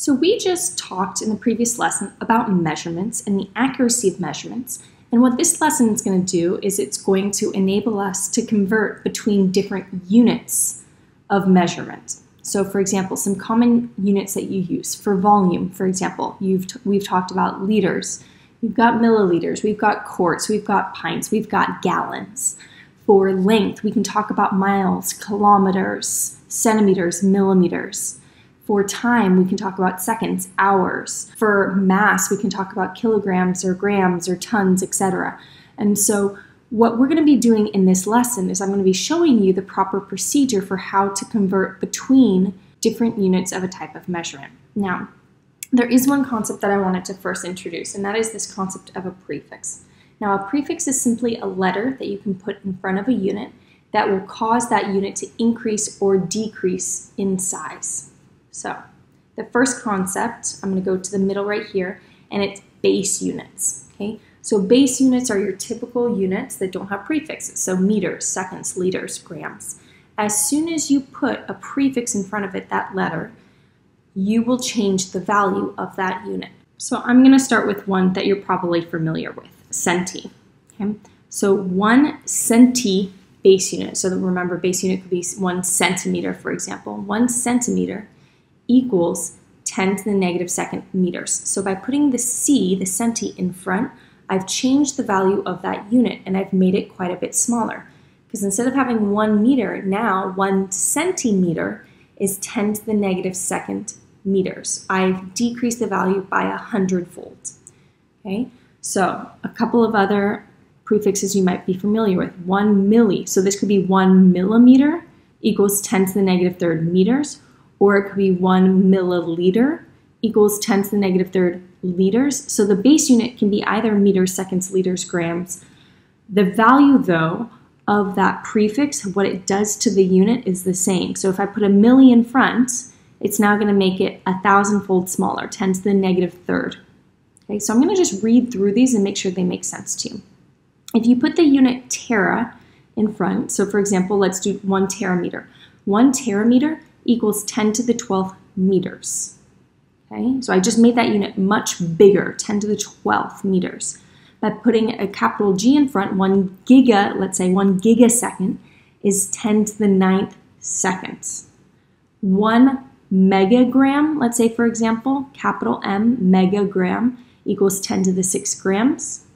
So we just talked in the previous lesson about measurements and the accuracy of measurements. And what this lesson is going to do is it's going to enable us to convert between different units of measurement. So for example, some common units that you use for volume, for example, we've talked about liters, we've got milliliters, we've got quarts, we've got pints, we've got gallons. For length, we can talk about miles, kilometers, centimeters, millimeters. For time, we can talk about seconds, hours. For mass, we can talk about kilograms or grams or tons, etc. And so what we're going to be doing in this lesson is I'm going to be showing you the proper procedure for how to convert between different units of a type of measurement. Now, there is one concept that I wanted to first introduce, and that is this concept of a prefix. Now, a prefix is simply a letter that you can put in front of a unit that will cause that unit to increase or decrease in size. So the first concept, I'm going to go to the middle right here, and it's base units. Okay, so base units are your typical units that don't have prefixes, so meters, seconds, liters, grams. As soon as you put a prefix in front of it, that letter, you will change the value of that unit. So I'm going to start with one that you're probably familiar with, centi. Okay, so 1 centi base unit. So remember, base unit could be 1 centimeter, for example. 1 centimeter equals 10 to the negative second meters. So by putting the C, the centi, in front, I've changed the value of that unit and I've made it quite a bit smaller. Because instead of having 1 meter, now 1 centimeter is 10 to the negative second meters. I've decreased the value by 100-fold. Okay, so a couple of other prefixes you might be familiar with. 1 milli, so this could be 1 millimeter equals 10 to the negative third meters. Or it could be 1 milliliter equals 10 to the negative third liters. So the base unit can be either meters, seconds, liters, grams. The value, though, of that prefix, what it does to the unit, is the same. So if I put a milli in front, it's now going to make it 1,000-fold smaller, 10 to the negative third. Okay, so I'm going to just read through these and make sure they make sense to you. If you put the unit tera in front, so for example, let's do 1 terameter. 1 terameter equals 10 to the 12th meters. Okay, so I just made that unit much bigger, 10 to the 12th meters. By putting a capital G in front, 1 giga, let's say 1 gigasecond, is 10 to the 9th seconds. 1 megagram, let's say for example, capital M, megagram, equals 10 to the 6 grams.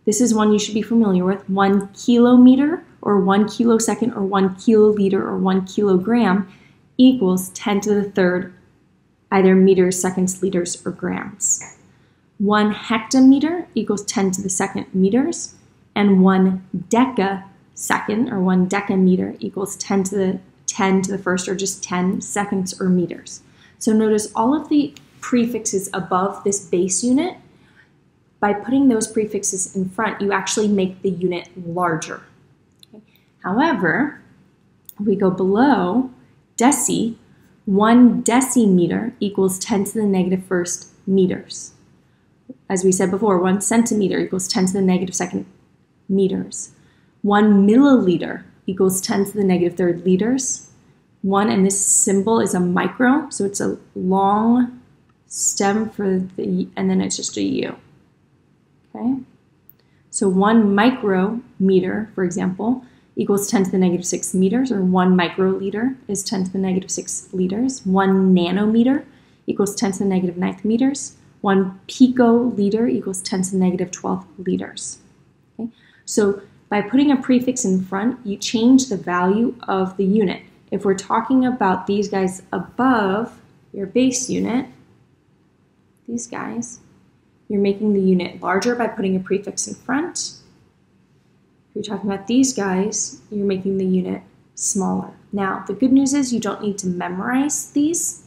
This is one you should be familiar with. 1 kilometer, or 1 kilosecond, or 1 kiloliter, or 1 kilogram, equals 10 to the third, either meters, seconds, liters, or grams. 1 hectometer equals 10 to the second meters, and 1 decasecond, or 1 decameter, equals 10 to the first, or just 10 seconds or meters. So notice all of the prefixes above this base unit, by putting those prefixes in front, you actually make the unit larger. Okay. However, if we go below, deci, 1 decimeter equals 10 to the negative first meters. As we said before, 1 centimeter equals 10 to the negative second meters. 1 milliliter equals 10 to the negative third liters. And this symbol is a micro, so it's a long stem for the, and then it's just a U. Okay? So 1 micrometer, for example, equals 10 to the negative 6 meters, or 1 microliter is 10 to the negative 6 liters. 1 nanometer equals 10 to the negative 9th meters. 1 picoliter equals 10 to the negative 12th liters. Okay? So by putting a prefix in front, you change the value of the unit. If we're talking about these guys above your base unit, these guys, you're making the unit larger by putting a prefix in front. If you're talking about these guys, you're making the unit smaller. Now, the good news is you don't need to memorize these.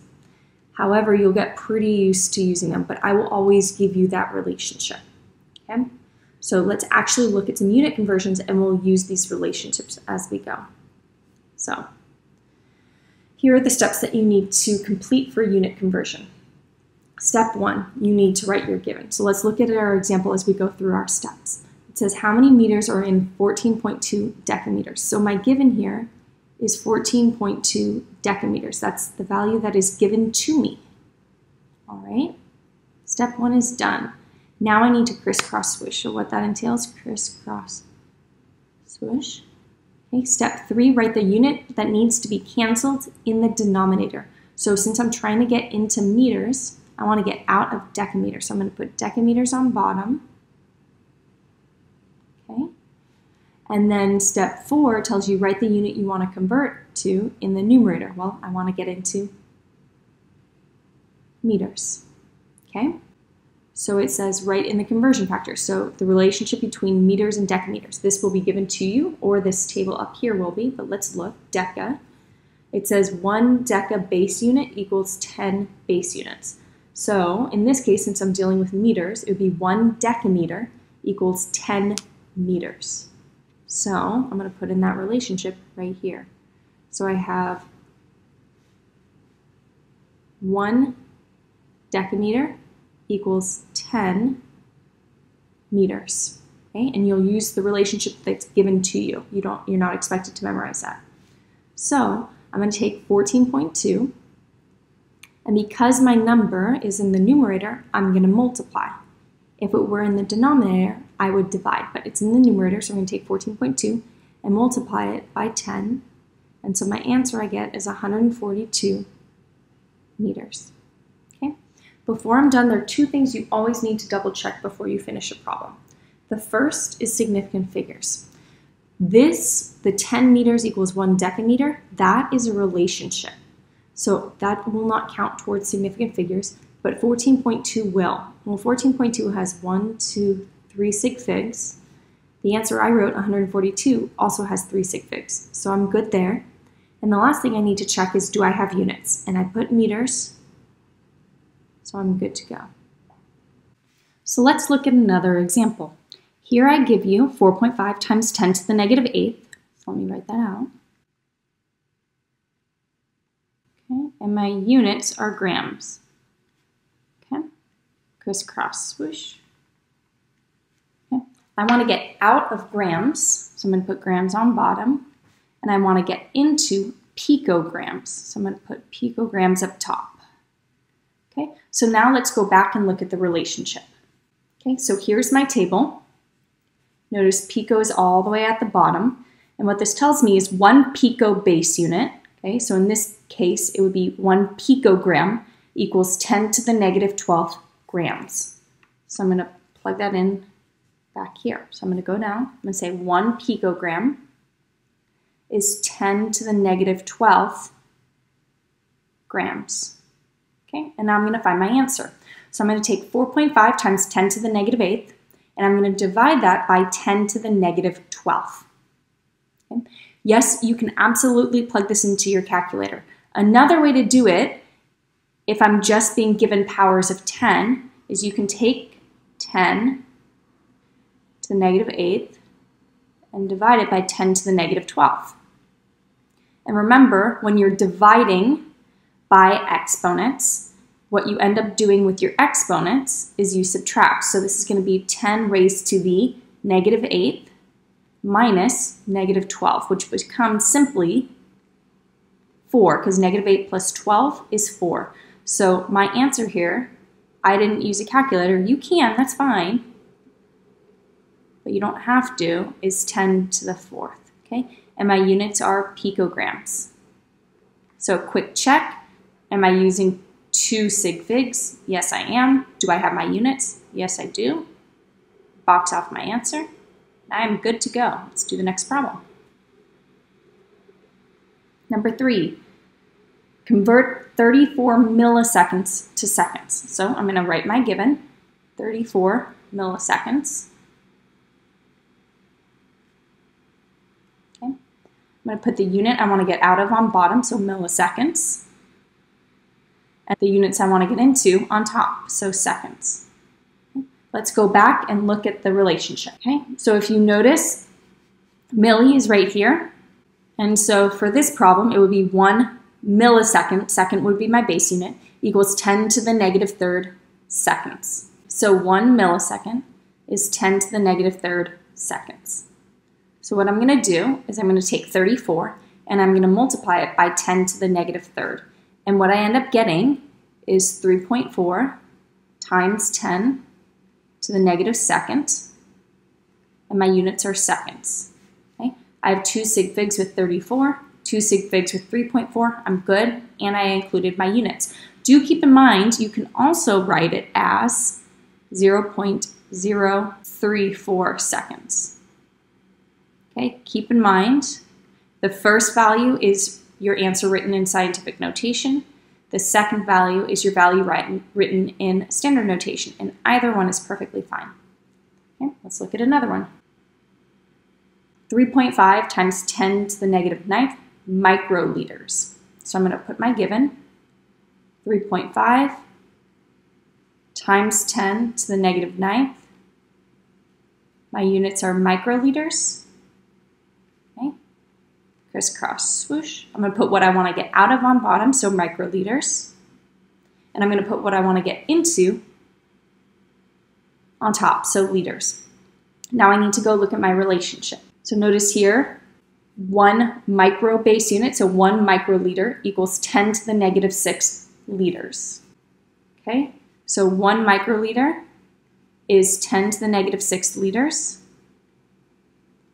However, you'll get pretty used to using them, but I will always give you that relationship. Okay? So let's actually look at some unit conversions and we'll use these relationships as we go. So here are the steps that you need to complete for unit conversion. Step 1, you need to write your given. So let's look at our example as we go through our steps. It says how many meters are in 14.2 decameters. So my given here is 14.2 decameters. That's the value that is given to me. All right, step 1 is done. Now I need to crisscross swoosh. So what that entails, crisscross swoosh. Okay, step 3, write the unit that needs to be canceled in the denominator. So since I'm trying to get into meters, I want to get out of decameters. So I'm going to put decameters on bottom. Okay. And then step 4 tells you write the unit you want to convert to in the numerator. Well, I want to get into meters. Okay. So it says write in the conversion factor. So the relationship between meters and decameters. This will be given to you, or this table up here will be, but let's look. Deca. It says 1 deca base unit equals 10 base units. So in this case, since I'm dealing with meters, it would be 1 decameter equals 10 meters. So I'm going to put in that relationship right here. So I have 1 decameter equals 10 meters. Okay? And you'll use the relationship that's given to you. You're not expected to memorize that. So I'm going to take 14.2, and because my number is in the numerator, I'm going to multiply. If it were in the denominator, I would divide, but it's in the numerator, so I'm going to take 14.2 and multiply it by 10, and so my answer I get is 142 meters. Okay? Before I'm done, there are 2 things you always need to double check before you finish a problem. The first is significant figures. The 10 meters equals 1 decameter, that is a relationship. So that will not count towards significant figures, but 14.2 will. Well, 14.2 has 1, 2, 3 sig figs. The answer I wrote, 142, also has 3 sig figs. So I'm good there. And the last thing I need to check is, do I have units? And I put meters, so I'm good to go. So let's look at another example. Here I give you 4.5 times 10 to the negative 8th. So let me write that out. Okay, and my units are grams. Okay, crisscross swoosh. Okay, I want to get out of grams, so I'm going to put grams on bottom, and I want to get into picograms, so I'm going to put picograms up top. Okay, so now let's go back and look at the relationship. Okay, so here's my table. Notice pico is all the way at the bottom, and what this tells me is 1 pico base unit. Okay, so in this case, it would be 1 picogram equals 10 to the negative 12th grams. So I'm going to plug that in back here. So I'm going to go down. I'm going to say 1 picogram is 10 to the negative 12th grams. Okay, and now I'm going to find my answer. So I'm going to take 4.5 times 10 to the negative 8th, and I'm going to divide that by 10 to the negative 12th. Okay? Yes, you can absolutely plug this into your calculator. Another way to do it, if I'm just being given powers of 10, is you can take 10 to the negative 8th and divide it by 10 to the negative 12th. And remember, when you're dividing by exponents, what you end up doing with your exponents is you subtract. So this is going to be 10 raised to the negative 8th minus negative 12, which becomes simply 4, because negative 8 plus 12 is 4. So my answer here, I didn't use a calculator. You can, that's fine. But you don't have to, is 10 to the 4th. Okay? And my units are picograms. So quick check. Am I using 2 sig figs? Yes, I am. Do I have my units? Yes, I do. Box off my answer. I am good to go. Let's do the next problem. Number 3, convert 34 milliseconds to seconds. So I'm going to write my given, 34 milliseconds. Okay. I'm going to put the unit I want to get out of on bottom, so milliseconds. And the units I want to get into on top, so seconds. Okay. Let's go back and look at the relationship. Okay, so if you notice, milli is right here. And so for this problem, it would be 1 millisecond, second would be my base unit, equals 10 to the negative 3rd seconds. So 1 millisecond is 10 to the negative 3rd seconds. So what I'm going to do is I'm going to take 34 and I'm going to multiply it by 10 to the negative 3rd. And what I end up getting is 3.4 times 10 to the negative second, and my units are seconds. Okay? I have 2 sig figs with 34, 2 sig figs with 3.4. I'm good, and I included my units. Do keep in mind, you can also write it as 0.034 seconds. Okay, keep in mind, the first value is your answer written in scientific notation. The second value is your value written in standard notation, and either one is perfectly fine. Okay, let's look at another one. 3.5 times 10 to the negative 9th microliters. So I'm going to put my given, 3.5 times 10 to the negative 9th. My units are microliters. Okay. Crisscross swoosh. I'm going to put what I want to get out of on bottom, so microliters. And I'm going to put what I want to get into on top, so liters. Now I need to go look at my relationship. So notice here, 1 micro base unit, so 1 microliter equals 10 to the negative 6 liters. Okay, so 1 microliter is 10 to the negative 6 liters.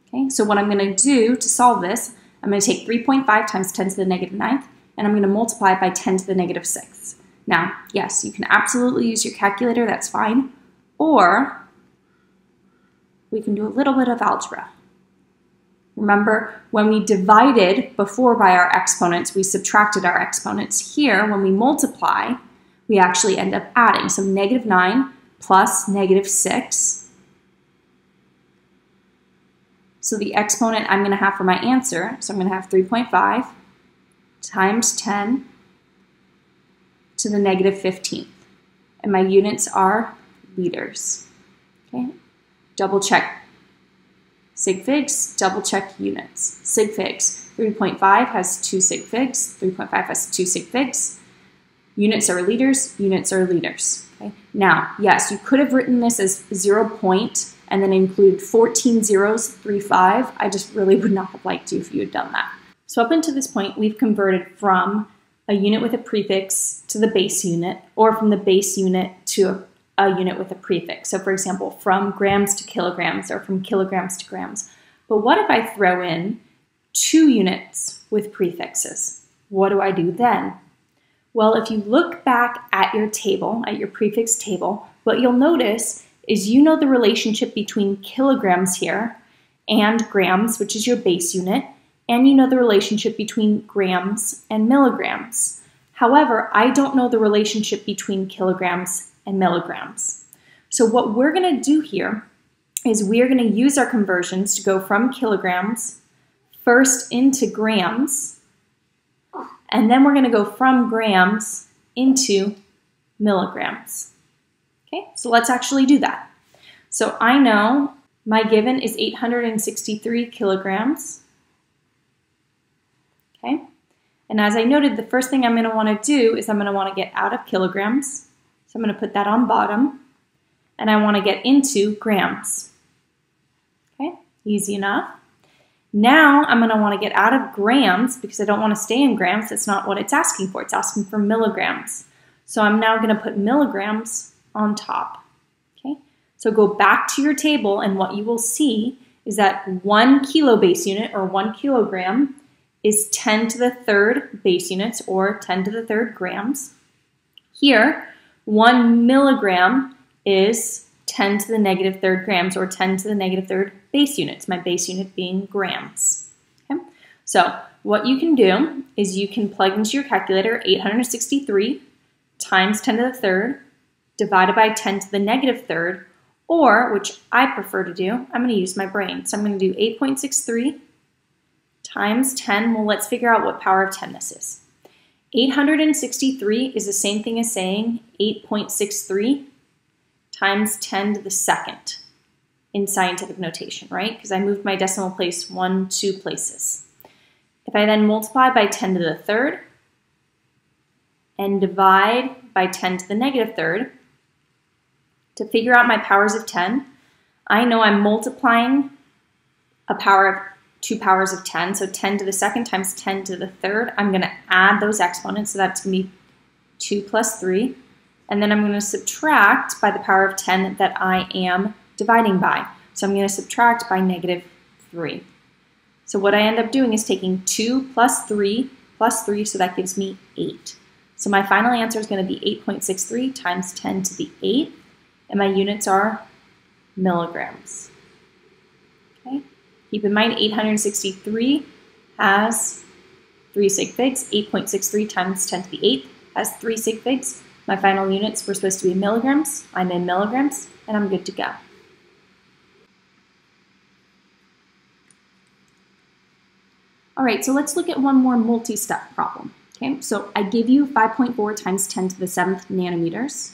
Okay, so what I'm going to do to solve this, I'm going to take 3.5 times 10 to the negative 9th, and I'm going to multiply it by 10 to the negative 6th. Now, yes, you can absolutely use your calculator, that's fine, or we can do a little bit of algebra. Remember, when we divided before by our exponents, we subtracted our exponents. Here, when we multiply, we actually end up adding. So negative 9 plus negative 6. So the exponent I'm going to have for my answer, so I'm going to have 3.5 times 10 to the negative 15th. And my units are liters. Okay, double check sig figs, double check units. Sig figs, 3.5 has 2 sig figs, 3.5 has 2 sig figs. Units are liters, units are liters. Okay? Now, yes, you could have written this as 0 point and then include 14 zeros, 3.5. I just really would not have liked you if you had done that. So up until this point, we've converted from a unit with a prefix to the base unit, or from the base unit to a unit with a prefix. So for example, from grams to kilograms, or from kilograms to grams. But what if I throw in 2 units with prefixes? What do I do then? Well, if you look back at your table, at your prefix table, what you'll notice is you know the relationship between kilograms here and grams, which is your base unit, and you know the relationship between grams and milligrams. However, I don't know the relationship between kilograms and milligrams. So what we're going to do here is we're going to use our conversions to go from kilograms first into grams, and then we're going to go from grams into milligrams. Okay, so let's actually do that. So I know my given is 863 kilograms. Okay, and as I noted, the first thing I'm going to want to do is I'm going to want to get out of kilograms. So I'm going to put that on bottom, and I want to get into grams. Okay, easy enough. Now I'm going to want to get out of grams because I don't want to stay in grams. That's not what it's asking for. It's asking for milligrams. So I'm now going to put milligrams on top. Okay, so go back to your table, and what you will see is that 1 kilo base unit, or 1 kilogram, is 10 to the 3rd base units, or 10 to the 3rd grams. Here, 1 milligram is 10 to the negative 3rd grams, or 10 to the negative 3rd base units, my base unit being grams. Okay? So what you can do is you can plug into your calculator 863 times 10 to the 3rd divided by 10 to the negative 3rd, or, which I prefer to do, I'm going to use my brain. So I'm going to do 8.63 times 10. Well, let's figure out what power of 10 this is. 863 is the same thing as saying 8.63 times 10 to the 2nd in scientific notation, right? Because I moved my decimal place 2 places. If I then multiply by 10 to the 3rd and divide by 10 to the negative 3rd, to figure out my powers of 10, I know I'm multiplying a power of 2 powers of 10, so 10 to the 2nd times 10 to the 3rd. I'm going to add those exponents, so that's going to be 2 plus 3, and then I'm going to subtract by the power of 10 that I am dividing by. So I'm going to subtract by negative 3. So what I end up doing is taking 2 plus 3, so that gives me 8. So my final answer is going to be 8.63 times 10 to the 8th, and my units are milligrams. Okay. Keep in mind 863 has 3 sig figs. 8.63 times 10 to the 8th has 3 sig figs. My final units were supposed to be in milligrams. I'm in milligrams, and I'm good to go. All right, so let's look at one more multi-step problem. Okay, so I give you 5.4 times 10 to the 7th nanometers.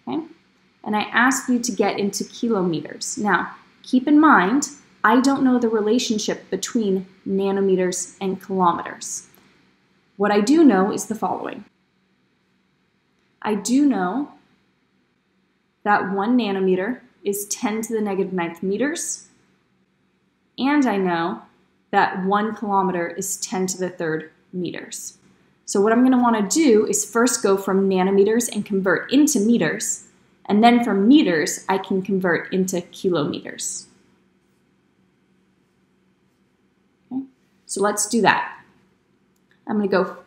Okay, and I ask you to get into kilometers. Now, keep in mind, I don't know the relationship between nanometers and kilometers. What I do know is the following. I do know that 1 nanometer is 10 to the negative 9th meters, and I know that 1 kilometer is 10 to the 3rd meters. So what I'm going to want to do is first go from nanometers and convert into meters, and then from meters I can convert into kilometers. Okay? So let's do that. I'm going to go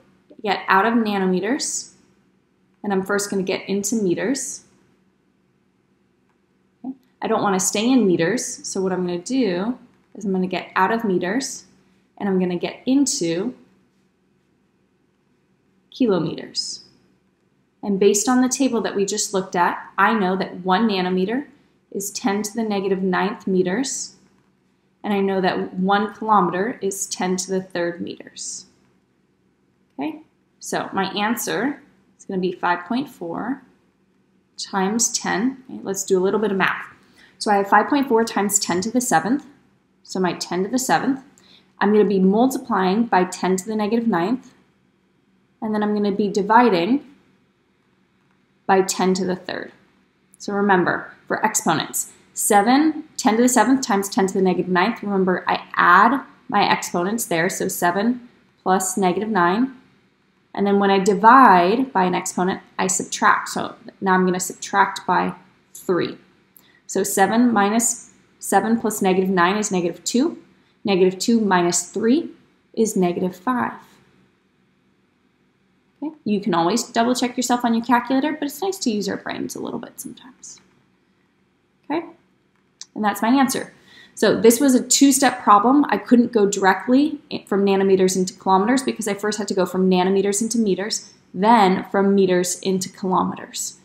get out of nanometers, and I'm first going to get into meters. Okay? I don't want to stay in meters, so what I'm going to do is I'm going to get out of meters, and I'm going to get into kilometers. And based on the table that we just looked at, I know that 1 nanometer is 10 to the negative 9th meters, and I know that 1 kilometer is 10 to the 3rd meters. Okay, so my answer is going to be 5.4 times 10. Okay, let's do a little bit of math. So I have 5.4 times 10 to the 7th. So my 10 to the 7th, I'm going to be multiplying by 10 to the negative 9th, and then I'm going to be dividing by 10 to the 3rd. So remember, for exponents, 10 to the 7th times 10 to the negative 9th, remember I add my exponents there, so 7 plus negative 9, and then when I divide by an exponent, I subtract. So now I'm going to subtract by 3. So 7 plus negative 9 is negative 2. Negative 2 minus 3 is negative 5. Okay? You can always double check yourself on your calculator, but it's nice to use our brains a little bit sometimes. Okay? And that's my answer. So this was a 2-step problem. I couldn't go directly from nanometers into kilometers because I first had to go from nanometers into meters, then from meters into kilometers.